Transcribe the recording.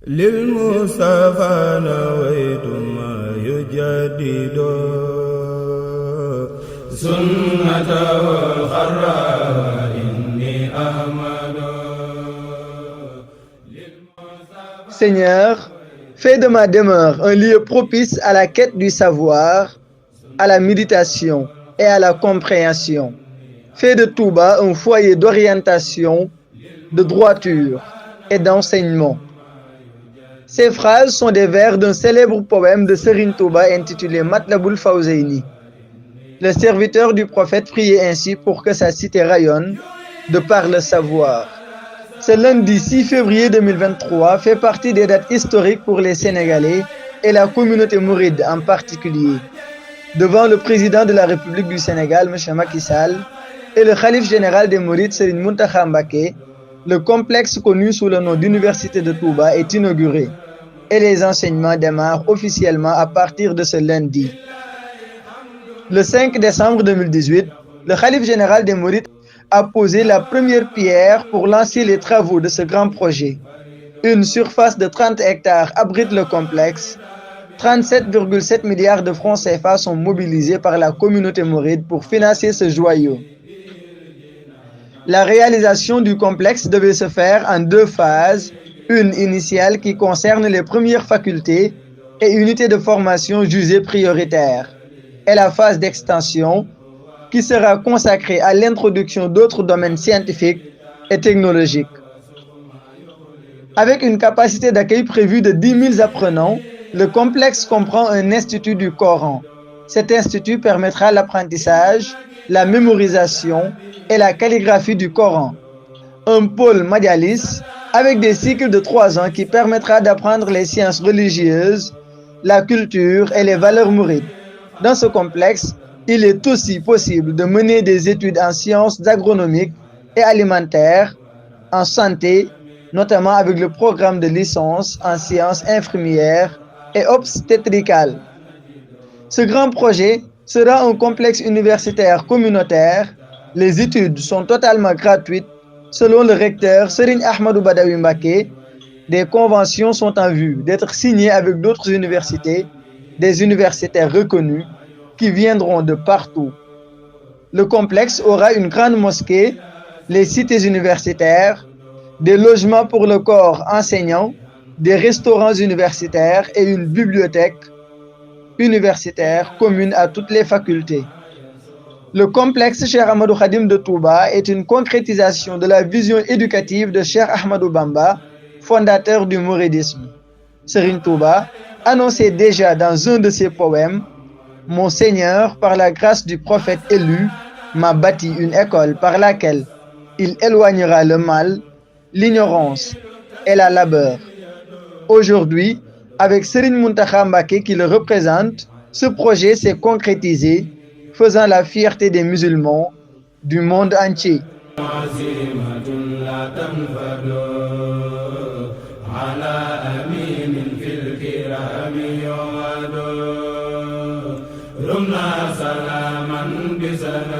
للمصطفى نويت ما يجدد سنته الخرى إني أحمد. Seigneur, fais de ma demeure un lieu propice à la quête du savoir, à la méditation et à la compréhension. Fais de Touba un foyer d'orientation, de droiture et d'enseignement. Ces phrases sont des vers d'un célèbre poème de Serigne Touba intitulé Matlaboul Fawzeyni. Le serviteur du prophète priait ainsi pour que sa cité rayonne de par le savoir. Ce lundi 6 février 2023 fait partie des dates historiques pour les Sénégalais et la communauté mouride en particulier. Devant le président de la République du Sénégal, M. Macky Sall, et le khalife général des Mourides, Serigne Mountakha Mbacké, le complexe connu sous le nom d'Université de Touba est inauguré et les enseignements démarrent officiellement à partir de ce lundi. Le 5 décembre 2018, le khalife général des Mourides a posé la première pierre pour lancer les travaux de ce grand projet. Une surface de 30 hectares abrite le complexe. 37,7 milliards de francs CFA sont mobilisés par la communauté mouride pour financer ce joyau. La réalisation du complexe devait se faire en deux phases, une initiale qui concerne les premières facultés et unités de formation jugées prioritaires, et la phase d'extension qui sera consacrée à l'introduction d'autres domaines scientifiques et technologiques. Avec une capacité d'accueil prévue de 10 000 apprenants, le complexe comprend un institut du Coran. Cet institut permettra l'apprentissage, la mémorisation et la calligraphie du Coran. Un pôle Madialis avec des cycles de 3 ans qui permettra d'apprendre les sciences religieuses, la culture et les valeurs mourides. Dans ce complexe, il est aussi possible de mener des études en sciences agronomiques et alimentaires, en santé, notamment avec le programme de licence en sciences infirmières et obstétricales. Ce grand projet sera un complexe universitaire communautaire. Les études sont totalement gratuites. Selon le recteur Serigne Ahmadou Badawi Mbacké, des conventions sont en vue d'être signées avec d'autres universités, des universitaires reconnus qui viendront de partout. Le complexe aura une grande mosquée, les cités universitaires, des logements pour le corps enseignant, des restaurants universitaires et une bibliothèque universitaire commune à toutes les facultés. Le complexe Cheikh Ahmadou Khadim de Touba est une concrétisation de la vision éducative de Cheikh Ahmadou Bamba, fondateur du mouridisme. Serigne Touba annonçait déjà dans un de ses poèmes: Mon Seigneur, par la grâce du prophète élu, m'a bâti une école par laquelle il éloignera le mal, l'ignorance et la labeur. Aujourd'hui, avec Serigne Mountakha Mbacké qui le représente, ce projet s'est concrétisé, faisant la fierté des musulmans du monde entier. رمنا سلاما بسنا